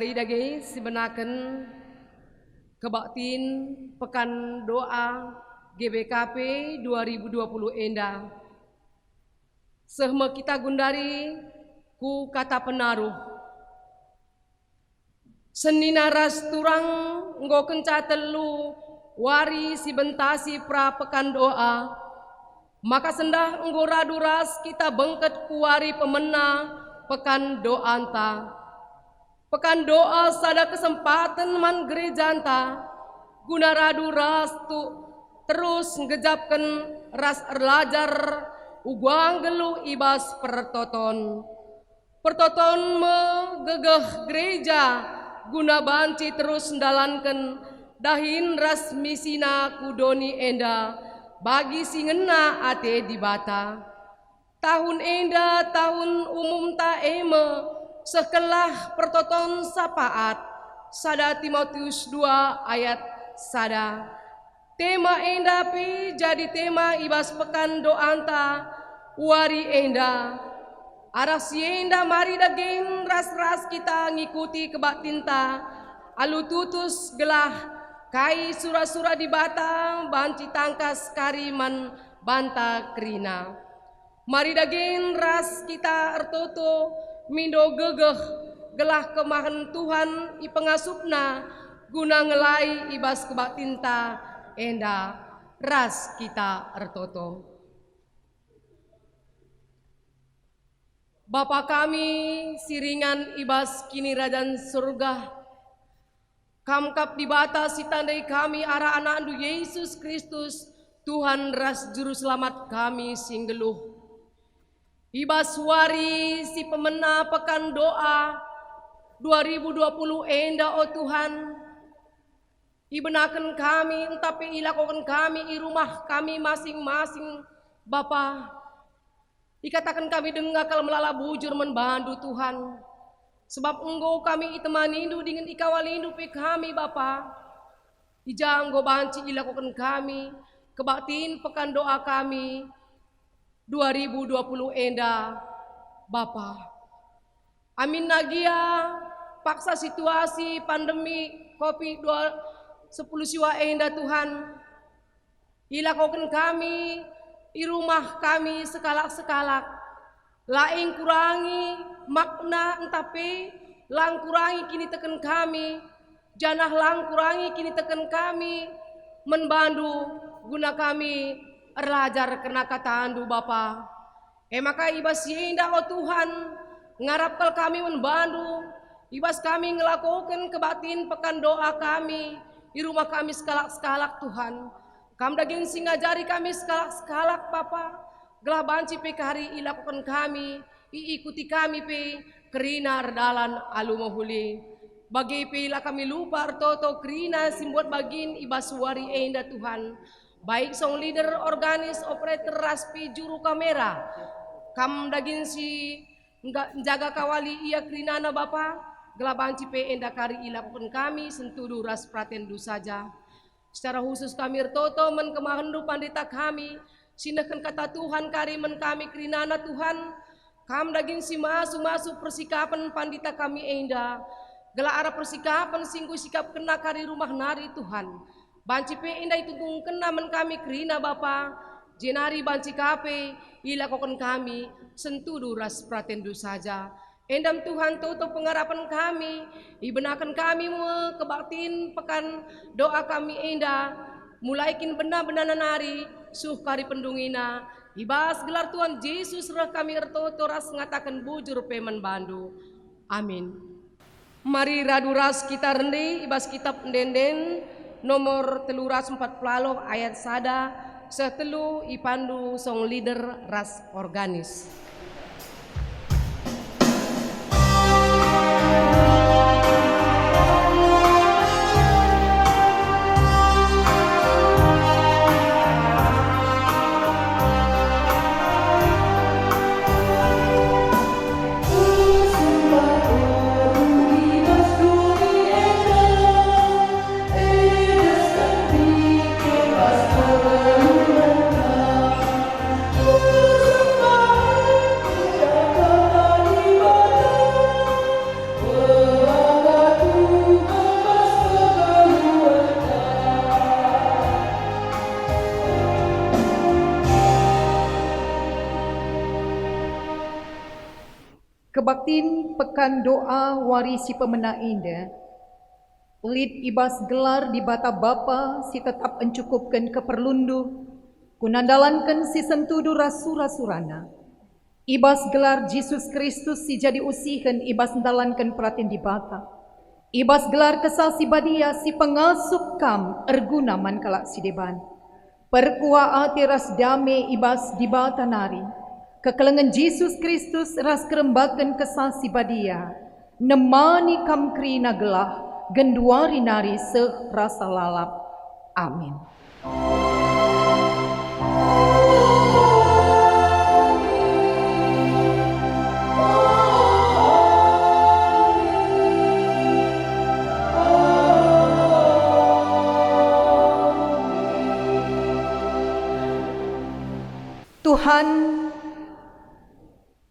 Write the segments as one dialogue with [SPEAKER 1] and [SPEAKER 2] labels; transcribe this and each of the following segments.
[SPEAKER 1] Mari dage sebenaken kebaktin pekan doa GBKP 2020 enda. Sehme kita gundari ku kata penaruh. Senina ras turang nggo kenca telu wari si bentasi pra pekan doa. Maka sendah nggo radu ras kita bengket kuwari pemena pekan doa anta. Pekan doa sada kesempatan man gereja anta guna radu ras tu terus ngejapkan ras erlajar uguang gelu ibas pertoton. Pertoton megegeh gereja guna banci terus ndalanken dahin ras misina kudoni enda bagi si ngena ate di bata. Tahun enda tahun umum ta eme sekelah pertoton sapaat sada Timotius 2 ayat sada. Tema enda pi jadi tema ibas pekan doanta wari enda. Aras enda mari daging ras-ras kita ngikuti kebaktinta alu tutus gelah kai sura-sura di bata banci tangkas kariman banta krina. Mari daging ras kita ertoto mindo gegeh gelah kemahan Tuhan ipengasupna guna ngelai ibas kebaktinta enda ras kita ertoto. Bapa kami siringan ibas kini rajan surga, kamkap di bata si tandai kami arah anak andu Yesus Kristus Tuhan ras juru selamat kami singgeluh. Ibas wari si pemena pekan doa 2020 enda oh Tuhan. Ibenakan kami tapi ilakokan kami i rumah kami masing-masing Bapa. Ikatakan kami dengar kalau melala bujur membantu Tuhan. Sebab engkau kami iteman indu dengan ikawalindu pe kami Bapa. Ijang go banci ilakokan kami kebaktiin pekan doa kami 2020 enda Bapa. Amin nagia paksa situasi pandemi COVID-19 siwa enda Tuhan. Ilakokan kami i rumah kami sekalak-sekalak. Laing kurangi makna entape lang kurangi kini teken kami. Janah lang kurangi kini teken kami menbandu guna kami erlajar kena kata andu Bapa. Maka ibas yenda oh Tuhan ngarapkal kami menbandu ibas kami ngelakukan kebatin pekan doa kami di rumah kami sekalak-sekalak Tuhan. Kam daging singajari kami sekalak-sekalak Bapa. Gelah banci pe hari ilakukan kami iikuti kami pe kerina redalan alu mahuli. Bagi pe ila kami lupa artoto kerina simbuat bagin ibas wari enda Tuhan. Baik song leader organis operator raspi juru kamera kam daging si jaga kawali ia krinana Bapa gelabanci pe enda kari ilakukan kami sentudu ras pratendu saja. Secara khusus kami ertoto men kemahendu pandita kami sindahkan kata Tuhan kari men kami krinana Tuhan kam daging si masuk persikapan pandita kami enda gela arah persikapan singgu sikap kena kari rumah nari Tuhan. Banci pe indah itu kena men kami kerina Bapa jenari banci kape ilakokan kami sentudu ras pratendu saja. Endam Tuhan tutup pengharapan kami ibenakan kami kebaktiin pekan doa kami indah mulaikin benar-benar nari suh kari pendungina ibas gelar Tuhan Yesus reh kami ertoto ras ngatakan bujur pe menbandu. Amin. Mari radu ras kita rendi ibas kitab ndenden nomor teluras 40 ayat sada setelu ipandu song leader ras organis.
[SPEAKER 2] Sembah Waktin pekan doa warisi pemena indah, lid ibas gelar di bata bapa si tetap encukupkan keperlundu, kunandalankan si sentudu rasura-surana. Ibas gelar Yesus Kristus si jadi usihan ibas ndalankan pratin di bata. Ibas gelar kesal si badia si pengasup kam erguna man kalak si deban. Perkua ras dame ibas di bata nari. Kekelengan Yesus Kristus ras kerembakan kesal si badia. Nemani kam krina gelah genduari nari seh rasa lalap. Amin. Tuhan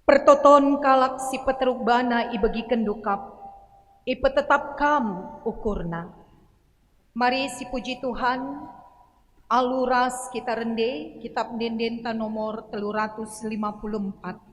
[SPEAKER 2] pertoton kalak si peteruk bana ibagi kendukap, ipetetap kam ukurna. Mari si puji Tuhan, aluras kita rende, kitab Dendenta nomor 354.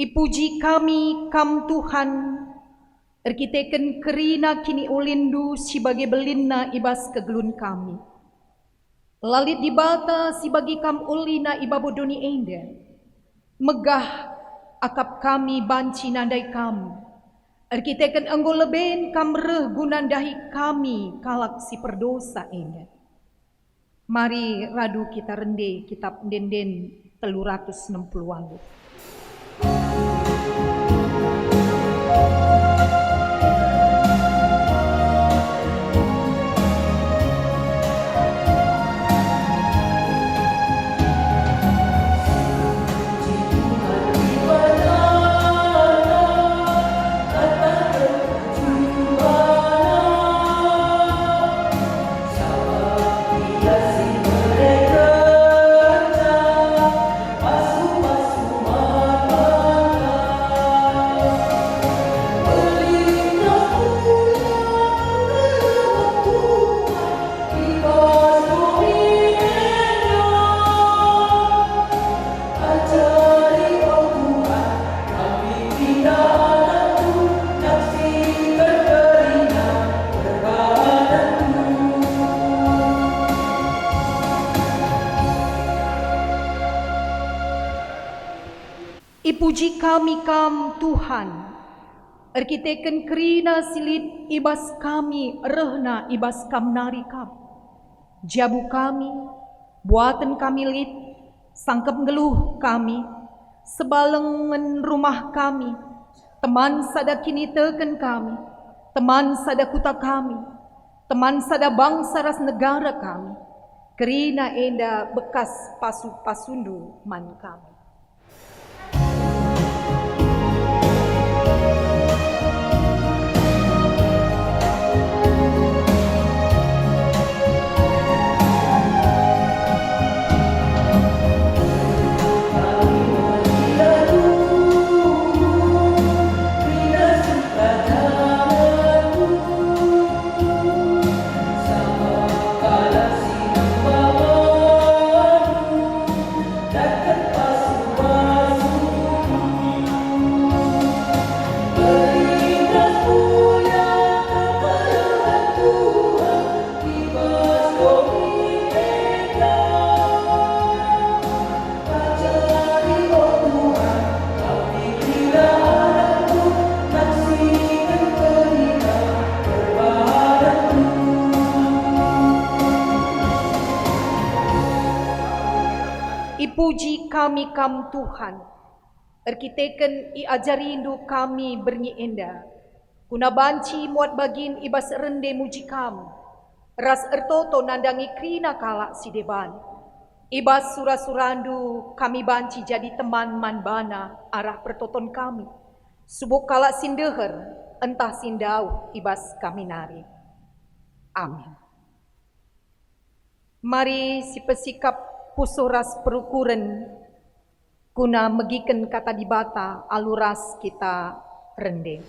[SPEAKER 2] Ipuji kami kam Tuhan, erkiteken kerina kini ulindu sebagai belinna ibas kegelun kami. Lalit dibata sibagi kam ulina ibabodoni enda. Megah akap kami banci nandai kam. Erkiteken enggo leben kam reh gunandahi kami kalak si perdosa enda. Mari radu kita rende kitab Denden 360. Ipuji kami kam Tuhan, erkiteken kerina silit ibas kami rehna ibas kam nari kam. Jabu kami, buatan kami lit, sangkep ngeluh kami, sebalengan rumah kami, teman sada kini teken kami, teman sada kuta kami, teman sada bangsa ras negara kami, kerina enda bekas pasundu man kami.
[SPEAKER 3] Dapat
[SPEAKER 2] puji kami kam Tuhan. Erkiteken i ajarindu kami bernyi enda. Kuna banci muat bagin ibas rende muji kam. Ras ertoto nandangi krina kalak si deban. Ibas surasurandu kami banci jadi teman manbana arah pertoton kami. Subuk kalak sindeher entah sindau ibas kami nari. Amin. Mari si pesikap pusuras perukuran guna megiken kata dibata aluras kita rende.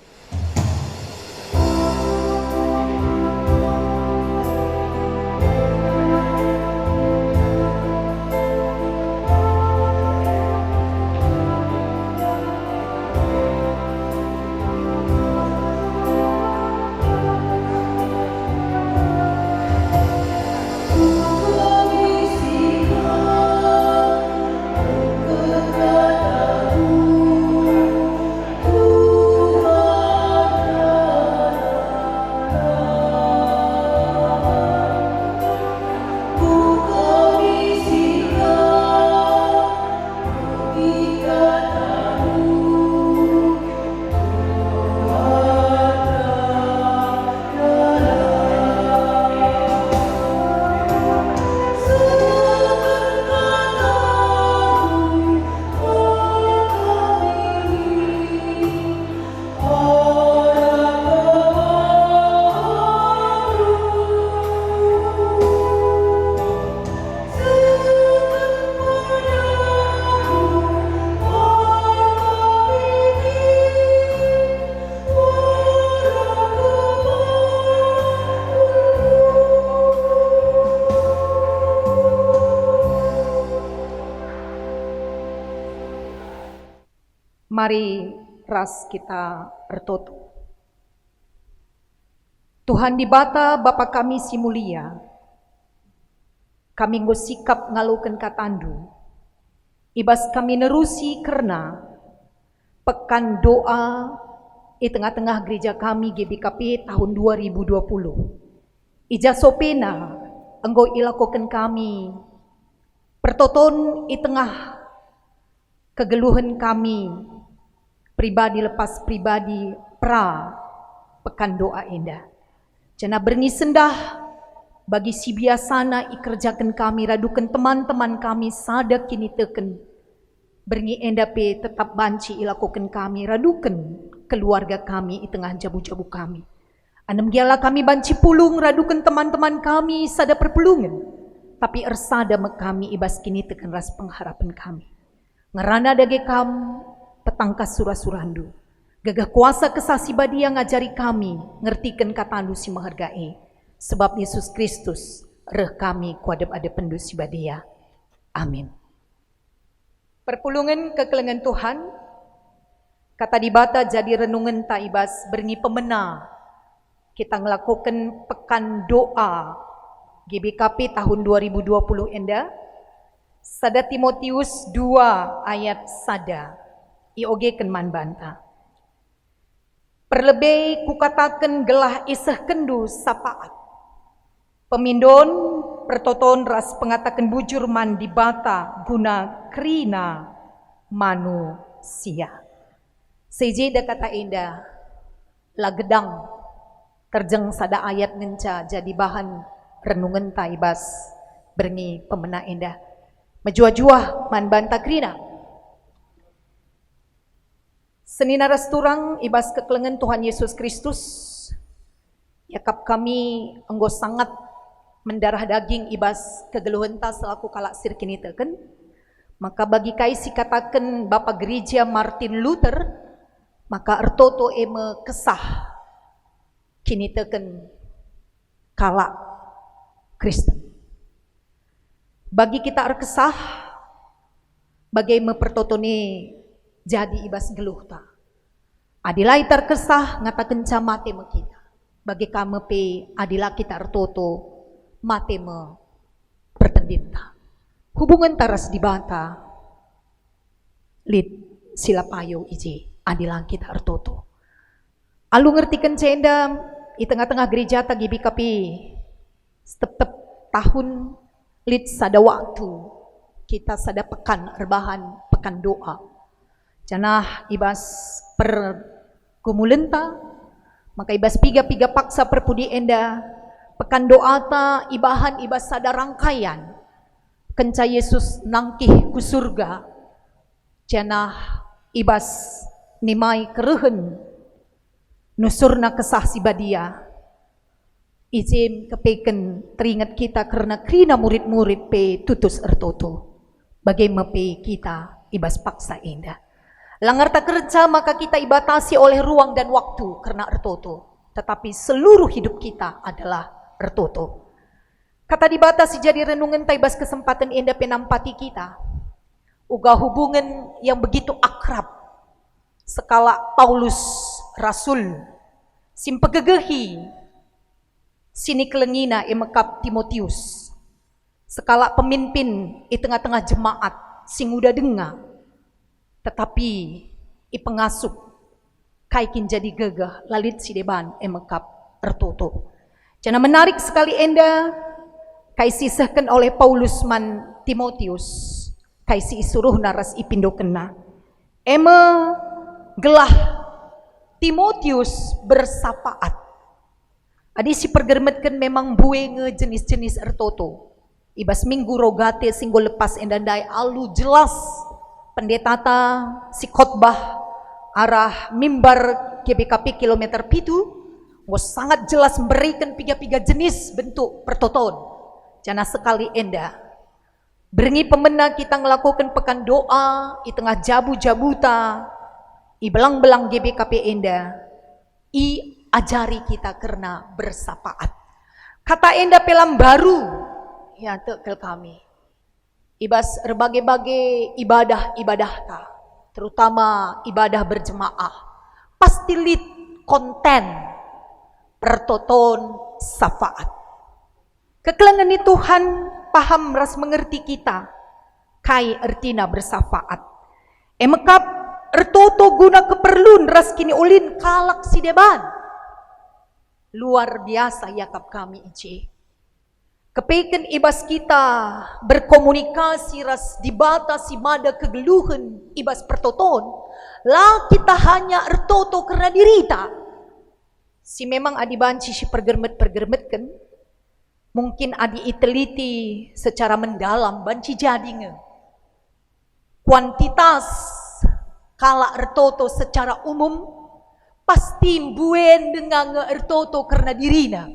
[SPEAKER 2] Mari ras kita bertutup. Tuhan di bata Bapa kami si mulia, kami sikap ngalukan katandu, ibas kami nerusi karena pekan doa di tengah-tengah gereja kami GBKP tahun 2020. Ija sopena enggo ilakokan kami pertoton di tengah kegeluhan kami pribadi lepas pribadi pra pekan doa indah. Jana berngi sendah bagi si biasana ikerjakan kami radukan teman-teman kami sada kini teken berngi endah pe tetap banci ilakukan kami radukan keluarga kami di tengah jabu-jabu kami. Anem giala kami banci pulung radukan teman-teman kami sada perpulungan tapi ersada mek kami ibas kini teken ras pengharapan kami. Ngerana dage kam petangkas surah-surandu. Gagah kuasa kesasi badi yang ngajari kami ngertikan katandu si menghargai. Sebab Yesus Kristus reh kami kuadep ada pendu si badia. Amin. Perpulungan kekelengan Tuhan kata dibata jadi renungan taibas berngi pemena. Kita ngelakukan pekan doa GBKP tahun 2020 enda. Sada Timotius 2 ayat sada. IOG kenman banta. Perlebih kukatakan gelah isah kendu sapaat. Pemindon pertoton ras pengatakan bujur man dibata guna krina manusia. Sejeda kata indah lagedang terjeng sada ayat ngenca jadi bahan renungan taibas berngi pemena indah. Menjua-jua man banta krina. Senina resturang ibas kekelengan Tuhan Yesus Kristus. Yakap kami enggo sangat mendarah daging ibas kegeluhan ta selaku kalak sirkini teken. Maka bagi kaisi katakan Bapak Gereja Martin Luther, maka ertoto eme kesah kini teken kalak Kristen. Bagi kita erkesah, bagai mepertotone jadi ibas geluh ta. Adilai terkesah ngatakan camate me kita. Bagi kami pe adila kita ertoto mate me pertendinta. Hubungan taras dibata lid silapayo iji adilang kita ertoto. Alu ngertikan cenda di tengah-tengah gereja ta GBKP step tahun lid sada waktu kita sada pekan rebahan pekan doa. Janah ibas pergumulenta, maka ibas piga paksa perpudi enda pekan doa ta ibahan ibas sada rangkaian kenca Yesus nangkih ku surga. Janah ibas nimai kerehen nusurna kesah si badia. Izin kepeken teringat kita karena krina murid-murid pe tutus ertoto. Bagaimana pe kita ibas paksa indah. Langar tak kerja maka kita ibatasi oleh ruang dan waktu karena ertoto. Tetapi seluruh hidup kita adalah ertoto. Kata dibatasi jadi renungan taibas kesempatan indah penampati kita. Uga hubungan yang begitu akrab. Sekala Paulus Rasul simpegegehi sini kelengina emekap Timotius. Sekala pemimpin di tengah-tengah jemaat sing udah dengar. Tetapi i pengasup kaikin jadi gegah lalit si deban emekap ertoto. Jana menarik sekali enda kai sisahkan oleh Paulus man Timotius. Kai si isuruh naras ipindo kena. Ema gelah Timotius bersafaat. Adi si pergermetkan memang buenge jenis-jenis ertoto. Ibas minggu rogate singgo lepas endandai alu jelas pendetata si khotbah arah mimbar GBKP kilometer pitu was sangat jelas memberikan piga-piga jenis bentuk pertoton. Jana sekali enda berengi pemena kita ngelakukan pekan doa di tengah jabu-jabuta i belang-belang GBKP enda i ajari kita karena bersafaat. Kata enda pelam baru ya tekel kami. Ibas berbagai-bagai ibadah ta, terutama ibadah berjemaah. Pasti lid konten pertoton safaat. Kekelengan ni Tuhan paham ras mengerti kita. Kai ertina bersafaat. Emekap ertoto guna keperluan ras kini ulin kalak si deban. Luar biasa yakap kami ice. Kepeken ibas kita berkomunikasi ras dibatasi mada kegeluhan ibas pertoton. Lah kita hanya ertoto karena dirita. Si memang adi banci si pergermet kan. Mungkin adi iteliti secara mendalam banci jadinya. Kuantitas kala ertoto secara umum pasti buen dengan ertoto karena dirina.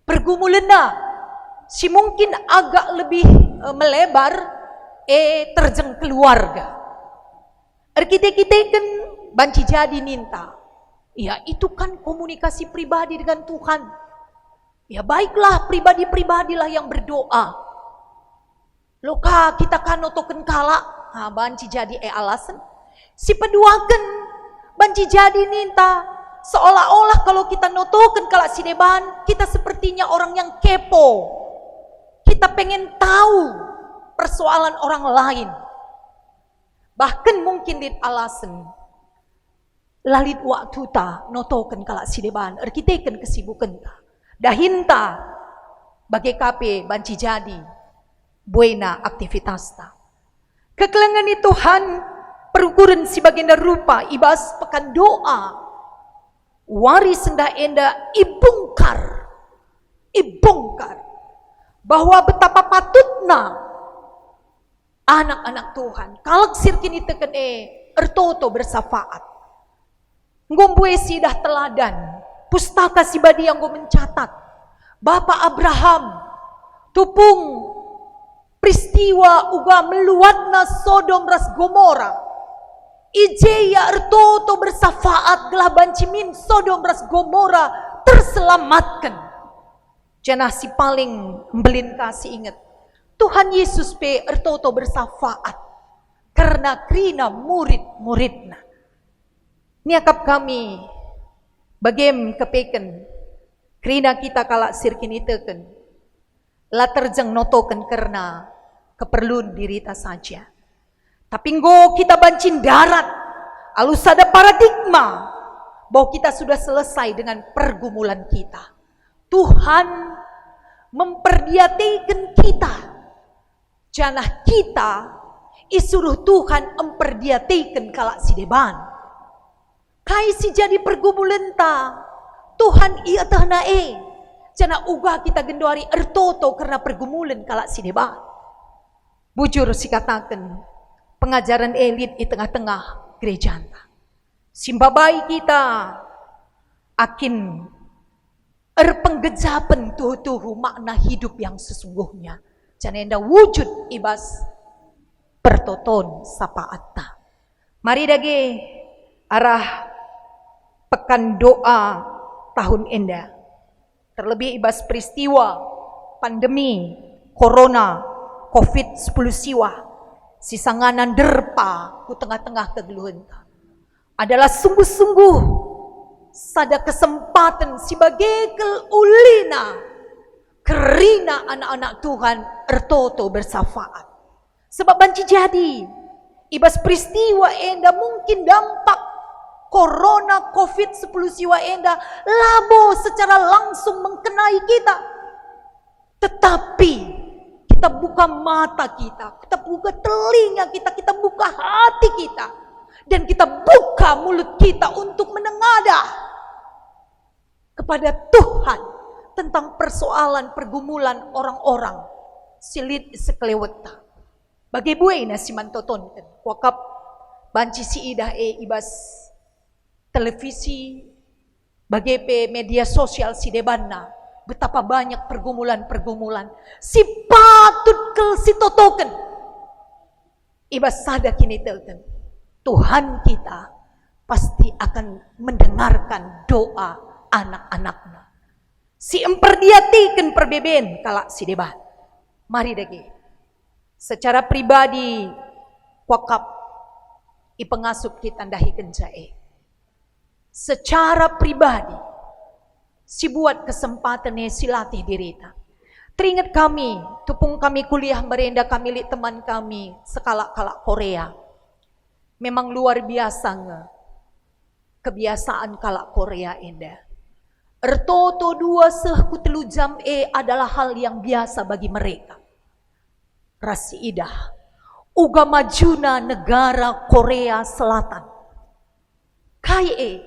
[SPEAKER 2] Pergumulenna si mungkin agak lebih melebar terjeng keluarga. Kita kan banci jadi ninta. Ya itu kan komunikasi pribadi dengan Tuhan. Ya baiklah pribadi-pribadilah yang berdoa. Loka kita kan notoken kala. Banci jadi alasan. Si peduakan banci jadi ninta seolah-olah kalau kita notoken kalak sineban kita sepertinya orang yang kepo. Kita pengen tahu persoalan orang lain. Bahkan mungkin dit alasan lalit waktu ta notoken kalak sineban erkiteken kesibukan ta. Dahinta bagai kape banci jadi buena aktivitas ta. Kekelengan ni Tuhan perukuran si baginda rupa ibas pekan doa waris senda enda ibongkar bahwa betapa patutna anak-anak Tuhan kalak sirkin iteken ertoto bersafaat ngombue sidah teladan pustaka si badi yang gue mencatat Bapak Abraham tupung peristiwa uga meluatna Sodom ras Gomora. Ijeya ertoto bersafaat gelah bancimin Sodom ras Gomora terselamatkan. Janah si paling mbelin kasih ingat. Tuhan Yesus pe ertoto bersafaat. Karena krina murid-muridna. Niakap kami bagem kepeken. Krina kita kalak sirkin iteken. La terjeng notoken karena keperluan dirita saja. Tapi nggo kita bancin darat, alus ada paradigma bahwa kita sudah selesai dengan pergumulan kita. Tuhan memperdiatikan kita. janah kita isuruh Tuhan emperdiatikan kalak si deban. Kai si jadi pergumulan ta, Tuhan ia tahnae. Janah uga kita gendori ertoto karena pergumulan kalak si deban. Bujur si katakan, pengajaran elit di tengah-tengah gereja. Simbabai kita akin penggejapan tuhu makna hidup yang sesungguhnya. Jangan enda wujud ibas pertoton sapaata. Mari dage arah pekan doa tahun enda. Terlebih ibas peristiwa pandemi corona COVID-10 siwa. Sisanganan derpa ku tengah-tengah kegeluhan adalah sungguh-sungguh sada kesempatan sebagai ulina kerina anak-anak Tuhan ertoto bersafaat. Sebab banci jadi ibas peristiwa enda mungkin dampak corona COVID-10 siwa enda labo secara langsung mengkenai kita. Tetapi kita buka mata kita buka telinga kita buka hati kita. Dan kita buka mulut kita untuk menengadah kepada Tuhan tentang persoalan pergumulan orang-orang silit sekeleweta. Bagi buai nasi mantoton wakap banci si idah ibas televisi bagi media sosial si debanna betapa banyak pergumulan si patut kel si totoken ibas sada kini telken Tuhan kita pasti akan mendengarkan doa anak-anaknya. Si emperdiatikan perbeben kalak si debat. Mari dagi. Secara pribadi wakap ipengasup kita ndahi kencae. Secara pribadi si buat kesempatannya silatih dirita. Teringat kami, tupung kami kuliah merenda kami li teman kami sekalak-kalak Korea. Memang luar biasa kebiasaan kalak Korea indah. Ertoto 2 sehku telu jam adalah hal yang biasa bagi mereka. Rasi idah. Uga majuna negara Korea Selatan. Kai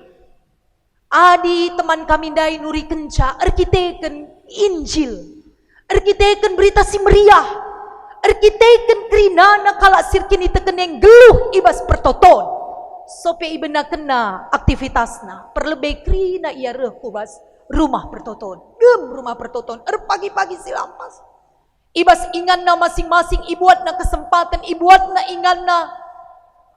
[SPEAKER 2] adi teman kami dai nuri kenca arkiteken Injil. Arkiteken berita si meriah. Arkiteken kerinana kalak sirkini tekeneng geluh ibas pertoton. Sope ibena kena aktivitasna. Perlebih krina ia kubas rumah pertoton. Gem rumah pertoton. Pagi-pagi silampas. Ibas inganna masing-masing ibuatna kesempatan. Ibuatna inganna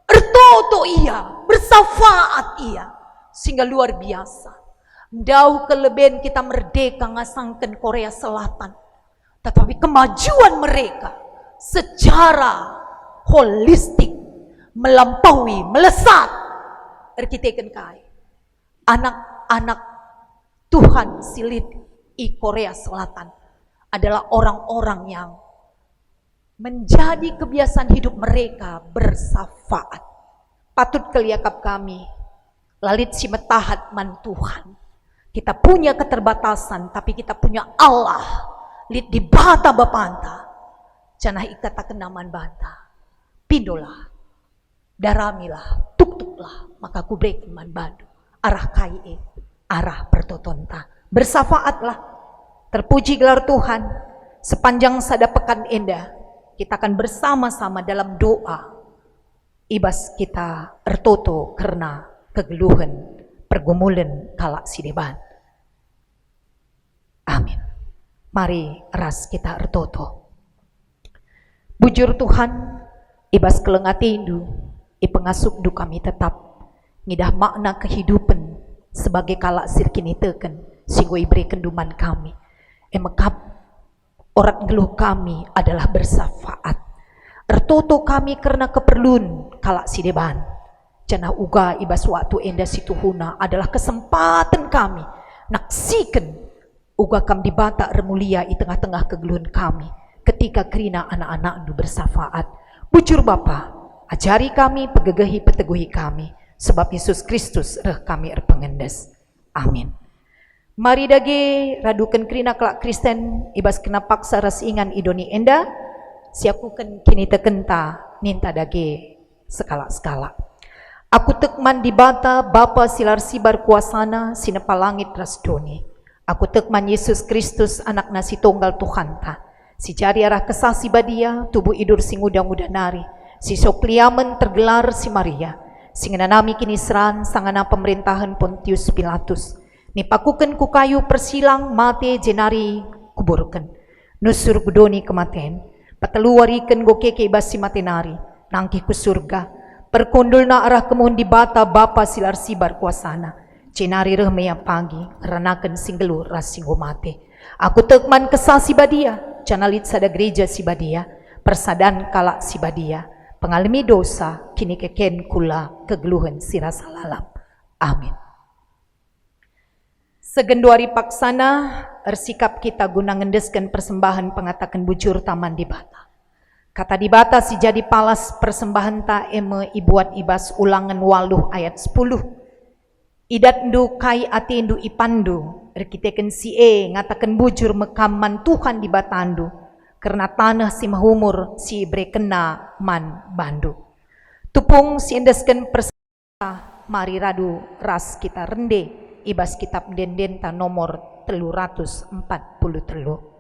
[SPEAKER 2] ertoto ia. Bersafaat ia. Sehingga luar biasa. Jauh kelebihan kita merdeka ngasangkan Korea Selatan. Tetapi kemajuan mereka secara holistik melampaui, melesat arkiteken kai. Anak-anak Tuhan silit i Korea Selatan adalah orang-orang yang menjadi kebiasaan hidup mereka bersafaat. Patut keliakap kami lalit si metahat man Tuhan. Kita punya keterbatasan tapi kita punya Allah lit di bata bapanta. Canah ikata kenaman banta. Pindolah, daramilah, tuk-tuklah, maka kubrekin man bandu. Arah kai arah pertotonta. Bersafaatlah, terpuji gelar Tuhan. Sepanjang sada pekan indah, kita akan bersama-sama dalam doa. Ibas kita ertoto karena kegeluhan, pergumulan kalak sideban. Amin. Mari ras kita ertoto. Bujur Tuhan, ibas kelengati indu, ipengasup du kami tetap ngidah makna kehidupan sebagai kalak sirkini teken singgo iberi kenduman kami. Emekap orat geluh kami adalah bersafaat. Ertoto kami karena keperluan kalak sideban. Janah uga ibas waktu enda situhuna adalah kesempatan kami naksikan uga kam dibata remulia di tengah-tengah kegeluhan kami. Ketika kerina anak-anak nu bersafaat. Bujur Bapa, ajari kami, pegegehi, peteguhi kami. Sebab Yesus Kristus reh kami erpengendes. Amin. Mari dage radukan kerina kelak Kristen ibas kena paksa ras ingan idoni enda. siakukan kini tekenta ninta dage sekala-sekala. Aku tekman di bata Bapa silar sibar kuasana sinepa langit rasdoni. Aku tekman Yesus Kristus anak nasi tunggal Tuhan ta. Si jari arah kesasi badia tubuh idur sing udang-udah nari. Si sokliamen tergelar si Maria. Singenanami kini seran sangana pemerintahan Pontius Pilatus. Nipakuken ku kayu persilang mate jenari kuburken. Nusur gudoni kematen. Patelu wariken go keke basi matenari. Nangki ku surga. Perkundul na arah kemuhun di bata Bapa silar sibar kuasana. Cenari remea pagi. Ranaken singgelu rasinggo mate. Aku tekman kesasi badia. Canalit sada gereja si badia. Persadan kalak si badia. Pengalami dosa kini keken kula kegeluhan sirasa lalap. Amin. Segenduari paksana ersikap kita guna ngendeskan persembahan pengatakan bujur taman di bata. Kata di bata si jadi palas persembahan ta eme ibuat ibas ulangan 8 ayat 10. Idat ndu kai ati ndu ipandu erkiteken si ngatakan bujur mekaman Tuhan di batandu. Karena tanah si mahumur si brekena man bandu. Tupung si endesken persembahan mari radu ras kita rende ibas kitab dendenta nomor 343.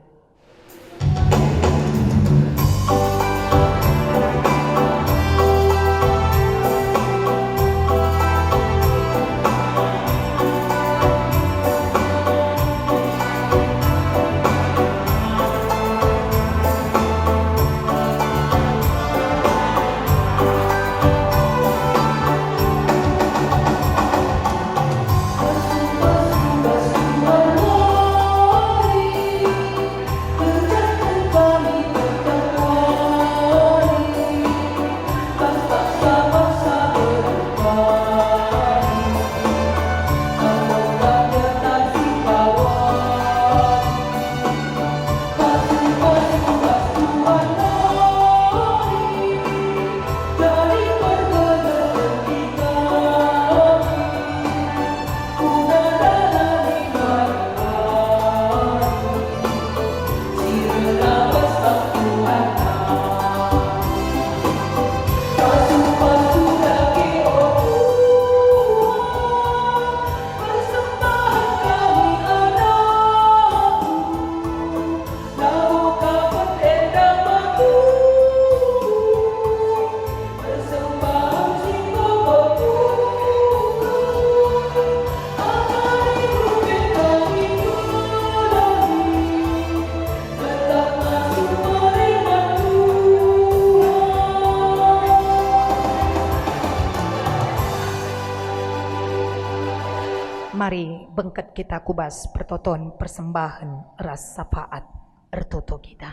[SPEAKER 2] Mari bengket kita kubas pertoton persembahan ras sapaat ertoto kita.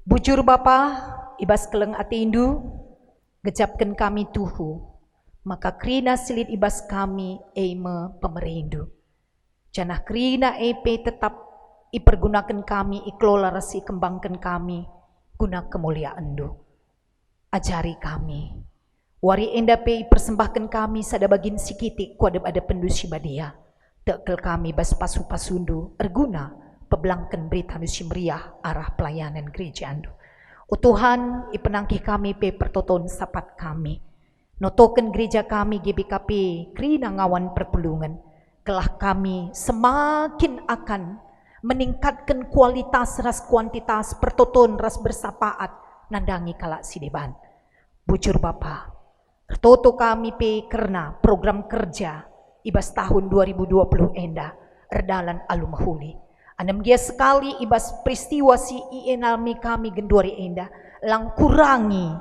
[SPEAKER 2] Bujur Bapa ibas keleng ati indu gejapkan kami tuhu maka krina silit ibas kami eime pemerindu. Janah krina EP tetap ipergunakan kami iklola rasi kembangkan kami guna kemuliaan du. Ajari kami. Wari enda pe persembahkan kami sada bagin sikiti kuadab ada pendusi badia. Tekel kami bas pasu-pasundu erguna pebelangkan berita nusi meriah arah pelayanan gereja andu. O Tuhan ipenangkih kami pe pertoton sapat kami. Notoken gereja kami GBKP krina ngawan perpulungan. Kelah kami semakin akan meningkatkan kualitas ras kuantitas pertoton ras bersapaat nandangi kalak sideban. Bujur Bapa. Toto kami pe karena program kerja ibas tahun 2020 enda erdalan alumahuli. Anam dia sekali ibas peristiwa si ienalmi kami genduari enda lang kurangi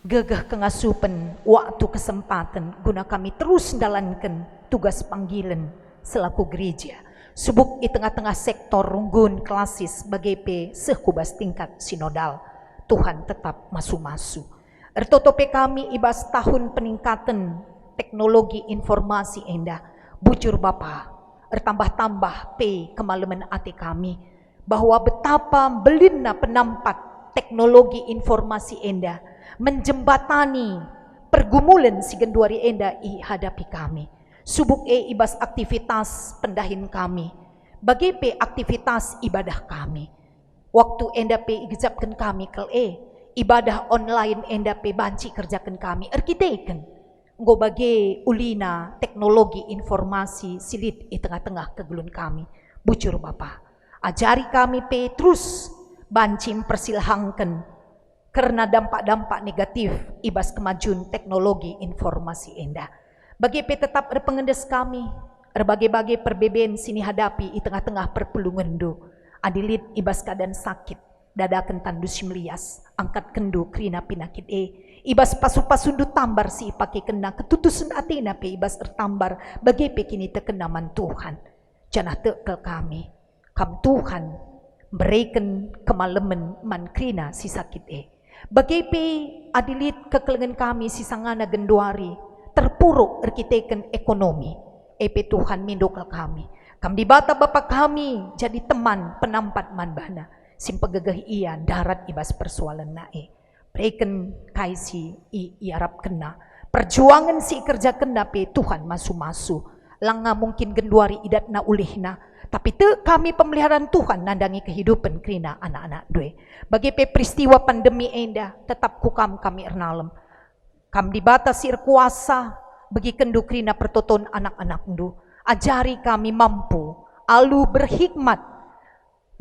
[SPEAKER 2] gegah kengasupen waktu kesempatan guna kami terus dalankan tugas panggilan selaku gereja. Subuk di tengah-tengah sektor runggun klasis bagai pe sekubas tingkat sinodal. Tuhan tetap masu-masu. Ertotope kami ibas tahun peningkatan teknologi informasi enda. Bujur Bapa, ertambah-tambah pe kemalaman ati kami. Bahwa betapa belina penampak teknologi informasi enda. Menjembatani pergumulan si genduari enda i hadapi kami. Subuk ibas aktivitas pendahin kami. Bagi pe aktivitas ibadah kami. Waktu enda pe igezapkan kami kel ibadah online enda pe banci kerjakan kami arkiteken. Nggo bagi ulina teknologi informasi silit di tengah-tengah kegelun kami. Bujur Bapa, ajari kami pe terus banci mempersilahkan karena dampak-dampak negatif ibas kemajuan teknologi informasi enda. Bagi pe tetap berpengendes kami, berbagai-bagai perbedaan sini hadapi di tengah-tengah perpulungan do. Adilit ibas keadaan sakit, dadakan tandus melias, angkat kendu krina pinakit ibas pasu-pasundu tambar si pakai kena ketutusan atina pe ibas tertambar bagi pe kini tekenaman Tuhan. Janah tekel kami, kam Tuhan berikan kemalaman man krina si sakit Bagi pe adilit kekelengan kami si sangana genduari terpuruk erkiteken ekonomi. Pe Tuhan mindokal kami. Kam dibata Bapak kami jadi teman penampat manbana. Simpegegeh iya darat ibas persoalan nae. Berikan kaisi iarap kena. Perjuangan si kerja kena pe Tuhan masu-masu. Langa mungkin genduari idatna ulihna. Tapi te kami pemeliharaan Tuhan nandangi kehidupan krina anak-anak due. Bagi pe peristiwa pandemi enda tetap kukam kami ernalem. Kam dibatasi kuasa bagi kendu krina pertoton anak-anak ndu. Ajari kami mampu, alu berhikmat,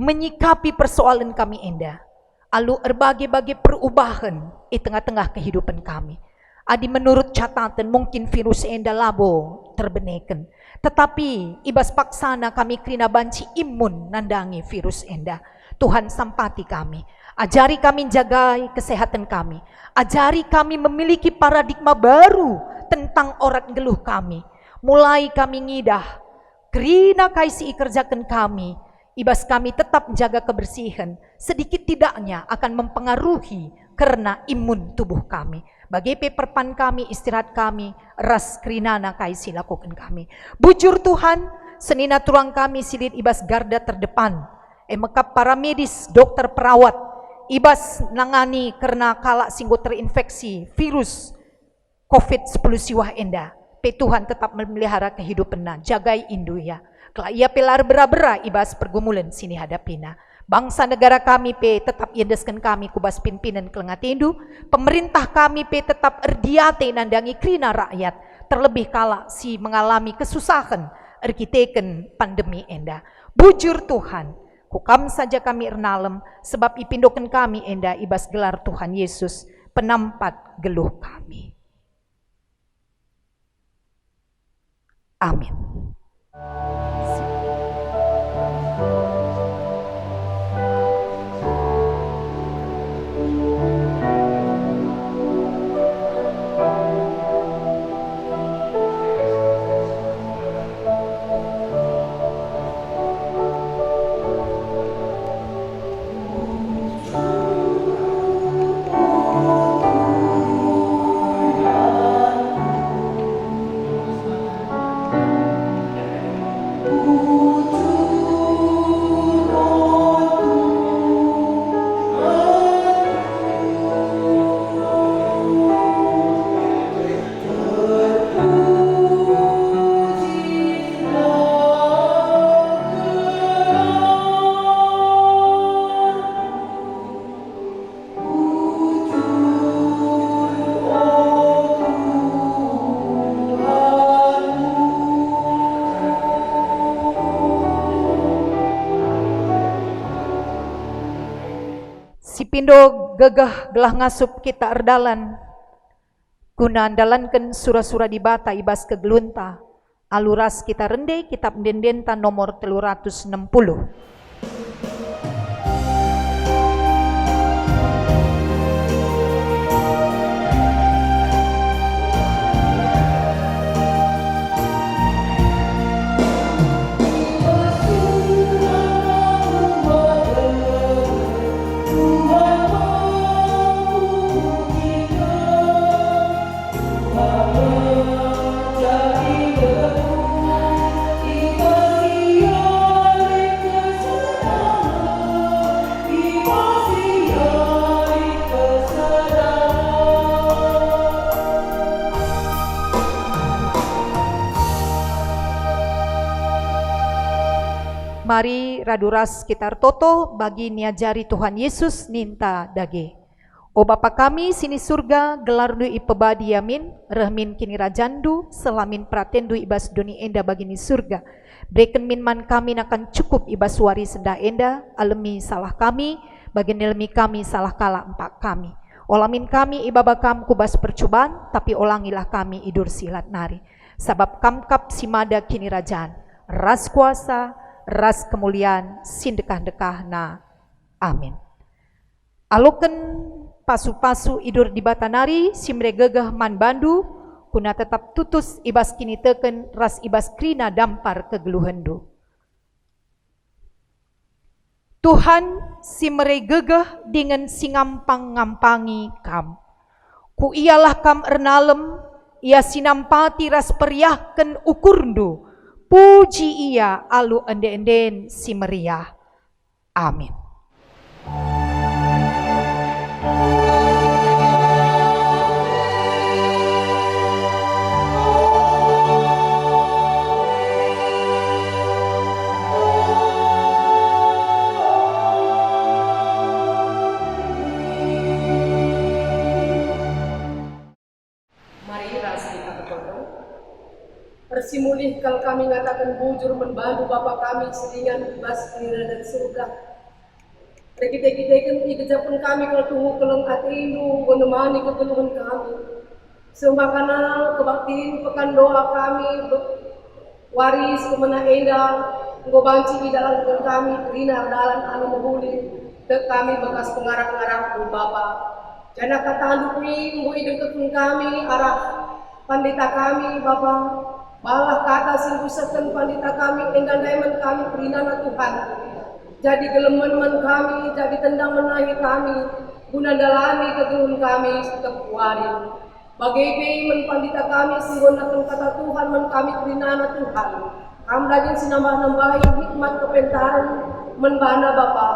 [SPEAKER 2] menyikapi persoalan kami enda. Alu berbagai-bagai perubahan di tengah-tengah kehidupan kami. Adi menurut catatan mungkin virus enda labo terbenekan. Tetapi ibas paksana kami krina banci imun nandangi virus enda. Tuhan sampati kami. Ajari kami jagai kesehatan kami. Ajari kami memiliki paradigma baru tentang orang geluh kami. Mulai kami ngidah, krina kaisi kerjakan kami, ibas kami tetap menjaga kebersihan, sedikit tidaknya akan mempengaruhi karena imun tubuh kami. Bagi perpan kami, istirahat kami, ras krinana kaisi lakukan kami. Bujur Tuhan, senina turang kami silit ibas garda terdepan, mekap para medis, dokter perawat, ibas nangani karena kala singgo terinfeksi virus COVID-10 siwah enda. Pe Tuhan tetap memelihara kehidupanna, jagai indu ya. Kala ia pelar bera-bera ibas pergumulan sini hadapina. Bangsa negara kami pe tetap yendeskan kami kubas pimpinan kelengat indu. Pemerintah kami pe tetap erdiate nandangi krina rakyat. Terlebih kala si mengalami kesusahan erkiteken pandemi enda. Bujur Tuhan, kukam saja kami ernalem sebab ipindokan kami enda ibas gelar Tuhan Yesus penampat geluh kami. Amin. Pindo gegah gelah ngasup kita erdalan guna andalankan surah-surah di bata ibas kegelunta aluras kita rende kitab dendenta nomor 360.
[SPEAKER 3] Jadi
[SPEAKER 2] raduras sekitar toto bagi niajari Tuhan Yesus ninta dage. O Bapa kami sini surga, gelar du ipebadi yamin, rahmin kini rajandu, selamin pratendu ibas doni enda bagini surga. Breken min man kami akan cukup ibas wari senda enda, alemi salah kami, bagian elmi kami salah kala empat kami. Olamin kami ibaba kam kubas percobaan, tapi olangilah kami idur silat nari. Sabab kamkap simada kini rajaan, ras kuasa, ras kemuliaan, sindekah-dekah na. Amin. Aloken pasu-pasu idur di batanari, simre gegah man bandu, kuna tetap tutus ibas kini teken ras ibas krina dampar kegeluhendu. Tuhan simre gegah dengan singampang-ngampangi kam. Ku ialah kam ernalem, ia sinampati ras periahken ukurndu. Puji ia alu ende-enden simeriah. Amin.
[SPEAKER 1] Persimulih kal kami ngatakan bujur membantu Bapa kami seringan ibas kini dan surga. Rekite-kitekan ikejapan kami kalau tunggu keleng atimu menemani kekeluhan kami. Semakana kebaktiin pekan doa kami waris kemana endah ngobanci di dalam dengan kami kerina dalam anu menghuli ke kami bekas pengarang-arang Bapa. Jana kata lukui nggo idengkeun kami arah pandita kami Bapa. Balah kata singgusakan pandita kami endan daiman kami perinana Tuhan. Jadi gelemen-men kami, jadi tendang menahi kami, guna dalani kegeluhan kami setiap wari. Bagai men pandita kami singgunakan kata Tuhan men kami perinana Tuhan. Kami lagi sinambah-nambahi hikmat kepentaran menbana Bapa.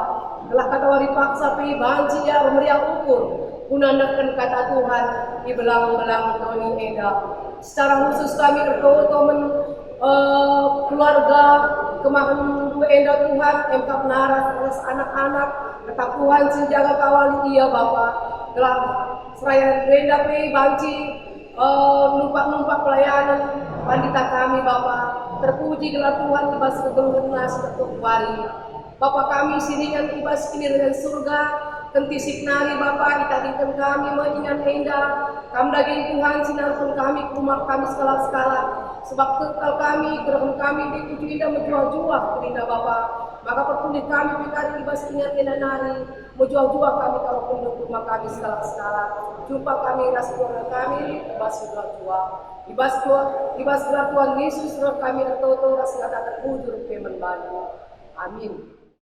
[SPEAKER 1] Telah kata wari paksa pi banci ya meriah ukur. Gunanakan kata Tuhan di belang-belang doni eda. Secara khusus kami berdoa keluarga kemahan dua enda Tuhan emkap naras terus anak-anak kata Tuhan senjaga kawali iya Bapa telah seraya enda pe banci numpak-numpak pelayanan pandita kami Bapa terpuji gelar Tuhan ibas kegeluhan nas ketukwari Bapa kami siningan ibas kini dengan surga kentisik nari Bapa itadingkan kami mengingat indah kami daging Tuhan sinarkan kami ke rumah kami skala-skala sebab kekal kami gerahun kami dituju indah menjual-jual indah Bapa maka perpulih kami pikari ibas ingat indah nari menjual-jual kami kalau penduduk rumah kami skala-skala jumpa kami ras keluarga kami ibas jual-jual ibas gelar Tuhan Yesus roh kami atau ras kata terbujur pemen bantu amin.